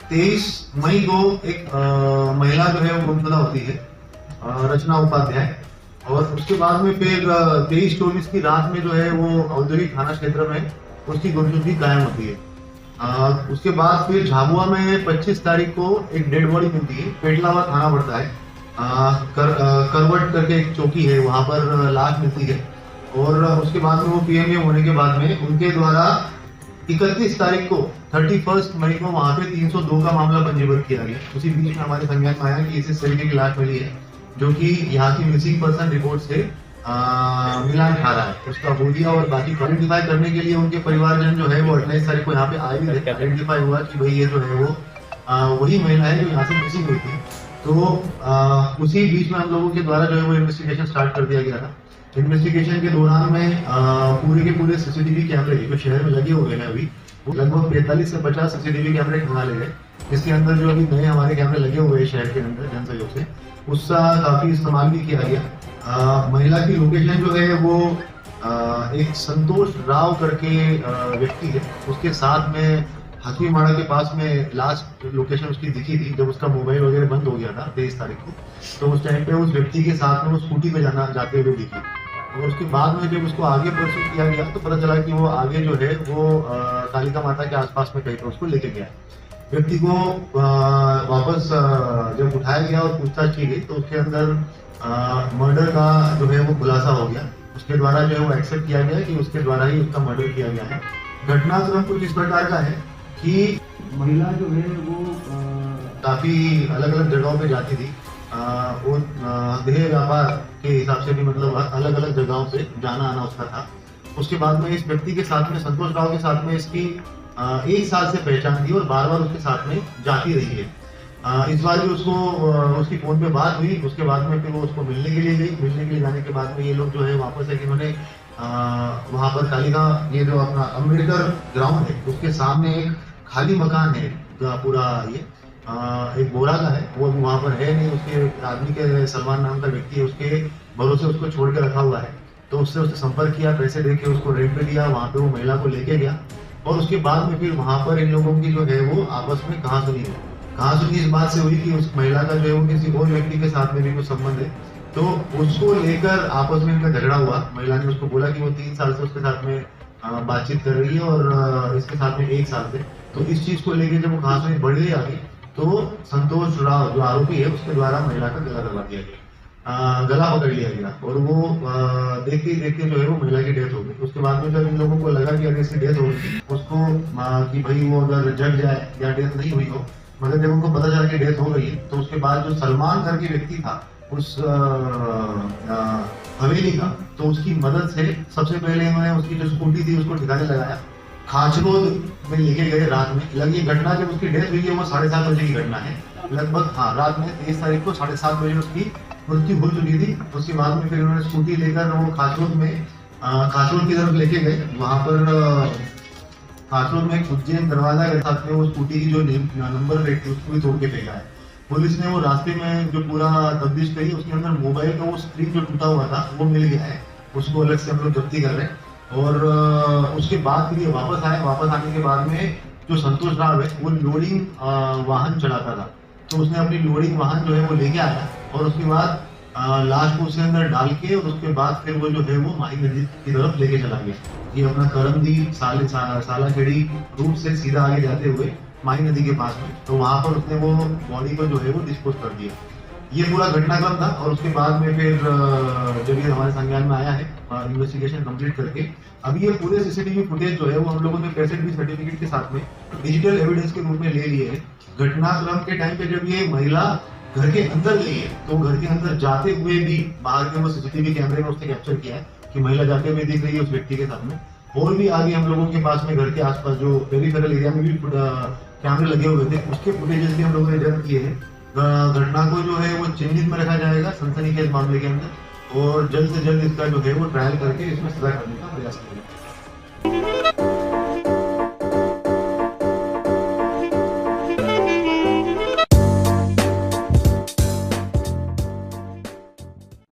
23 मई को एक महिला जो है वो गुमशुदा होती है, रचना उपाध्याय। और उसके बाद में फिर 23-24 की रात में जो है वो औद्योगिक थाना क्षेत्र में उसकी गुमशुदगी कायम होती है। उसके बाद फिर झाबुआ में 25 तारीख को एक डेड बॉडी मिलती है, पेटलावा थाना पड़ता है, करवट करके एक चौकी है, वहां पर लाश मिलती है। और उसके बाद में वो पीएमए होने के बाद में उनके द्वारा 31 तारीख को 31 मई को वहां पे 302 का मामला पंजीबद्ध किया गया। उसी बीच में हमारे संज्ञान में आया कि इस तरीके की लाश मिली है जो कि यहाँ की मिसिंग पर्सन रिपोर्ट से मिलान खा रहा है। उसका बोलिया और बाकी आइडेंटिफाई करने के लिए उनके परिवारजन जो है वो 28 तारीख को यहाँ पे आए भी थे। आइडेंटिफाई हुआ कि भाई ये जो है वो वही महिला है जो यहाँ से मिसिंग हुई थी। तो उसी बीच में हम लोगों के द्वारा जो है वो इन्वेस्टिगेशन स्टार्ट कर दिया गया था। इन्वेस्टिगेशन के दौरान में पूरे के पूरे सीसीटीवी कैमरे जो शहर में लगे हुए हैं अभी, वो लगभग 45 से 50 सीसीटीवी कैमरे ढूंढा ले गए। इसके अंदर जो अभी नए हमारे कैमरे लगे हुए हैं शहर के अंदर जन सहयोग से, उसका काफी इस्तेमाल भी किया गया। महिला की लोकेशन जो है वो एक संतोष राव करके व्यक्ति है, उसके साथ में हकीमाड़ा के पास में लास्ट लोकेशन उसकी दिखी थी जब उसका मोबाइल वगैरह बंद हो गया था 23 तारीख को। तो उस टाइम पे उस व्यक्ति के साथ में वो स्कूटी पे जाते हुए दिखी। और उसके बाद में जब उसको आगे परस्यू किया गया तो पता चला कि वो आगे जो है वो कालिका माता के आसपास में कहीं पर उसको लेके गया। व्यक्ति को वापस जब उठाया गया और पूछताछ की गई तो उसके अंदर मर्डर का जो है वो खुलासा हो गया। उसके द्वारा जो है वो एक्सेप्ट किया गया कि उसके द्वारा ही उसका मर्डर किया गया है। घटनाक्रम कुछ इस प्रकार का है कि महिला जो है वो काफी अलग अलग जगहों पे जाती थी। वो देह व्यापार के हिसाब से भी मतलब अलग अलग जगहों से जाना आना उसका था। उसके बाद में इस व्यक्ति के साथ में संतोष राव के साथ में इसकी 1 साल से पहचान थी और बार बार उसके साथ में जाती रही है। इस बार भी उसको उसकी फोन पे बात हुई। उसके बाद में फिर वो उसको मिलने के लिए गई। मिलने के लिए जाने के बाद में ये लोग जो है वापस है कि उन्होंने वहां पर कालिका ये जो अपना अम्बेडकर ग्राउंड है उसके सामने एक खाली मकान है पूरा, ये एक बोरा का है, वो वहां पर है नहीं। उसके आदमी के सलमान नाम का व्यक्ति है, उसके भरोसे उसको छोड़ के रखा हुआ है। तो उससे संपर्क किया, पैसे दे के उसको रेंट पे दिया, वहां पे वो महिला को लेके गया। और उसके बाद में फिर वहां पर इन लोगों की जो है वो आपस में कहासुनी इस बात से हुई कि उस महिला का जो है वो किसी और व्यक्ति के साथ में भी कुछ संबंध है। तो उसको लेकर आपस में इनका झगड़ा हुआ। महिला ने उसको बोला कि वो 3 साल से उसके साथ में बातचीत कर रही है और इसके साथ में 1 साल से। तो इस चीज को लेकर जब वो कहासुनी बढ़ गई आगे तो संतोष राव जो आरोपी है उसके द्वारा महिला का गला दबा दिया गया, गला पकड़ लिया गया। और वो देखते ही देखते जो है वो महिला की डेथ हो गई। उसके बाद में जब इन लोगों को लगा कि अगर इसकी डेथ हो गई उसको कि भाई वो अगर जग जाए या डेथ नहीं हुई हो, मतलब जब उनको पता चला कि डेथ हो गई है तो उसके बाद जो सलमान करके व्यक्ति था उस हवेली का, तो उसकी मदद से सबसे पहले उन्होंने उसकी जो स्कूटी थी उसको ठिकाने लगाया, खाचरोद में लेके गए रात में। लगी घटना जब उसकी डेथ हुई है वो 7:30 बजे की घटना है लगभग। हाँ, रात में 23 तारीख को 7:30 बजे उसकी मृत्यु हो चुकी थी। उसके बाद में फिर उन्होंने स्कूटी लेकर वो खाचरोद में खाचरोद की तरफ लेके गए। वहां पर खाचरोद में एक उज्जैन दरवाजा के साथ में वो स्कूटी की जो नंबर प्लेट थी उसको भी तोड़ के फेंका है। पुलिस ने वो रास्ते में जो पूरा तफ्तीश करी, उसके अंदर मोबाइल का वो स्क्रीन जो टूटा हुआ था वो मिल गया है, उसको अलग से हम लोग जब्ती कर रहे हैं। और उसके बाद फिर ये वापस आए। वापस आने के बाद में जो संतोष राव है वो लोडिंग वाहन चलाता था, तो उसने अपनी लोडिंग वाहन जो है वो लेके आया और उसके बाद लाश को उसके अंदर डाल के और उसके बाद फिर वो जो है वो माही नदी की तरफ लेके चला गया। ये अपना करमदी सालाखेड़ी रूट से सीधा आगे जाते हुए माही नदी के पास में, तो वहां पर उसने वो बॉडी को जो है वो डिस्पोज कर दिया। ये पूरा घटनाक्रम था। और उसके बाद में फिर जब ये हमारे संज्ञान में आया है इन्वेस्टिगेशन कंप्लीट करके, अभी ये पूरे सीसीटीवी फुटेज जो है वो हम लोगों ने कैसेट भी सर्टिफिकेट के साथ में डिजिटल एविडेंस के रूप में ले लिए हैं। घटनाक्रम के टाइम पे जब ये महिला घर के अंदर गई है तो घर के अंदर जाते हुए भी बाहर के वो सीसीटीवी कैमरे में उसने कैप्चर किया है कि महिला जाते हुए दिख रही है उस व्यक्ति के साथ में। और भी आगे हम लोगों के पास में घर के आसपास जो पेरिफेरल एरिया में भी कैमरे लगे हुए थे, उसके फुटेजेस भी हम लोगों ने जब्त किए हैं। घटना को जो है वो चिन्हित में रखा जाएगा सनसनीखेज मामले के अंदर, और जल्द से जल्द इसका जो है वो ट्रायल करके इसमें सजा करने का प्रयास करेंगे।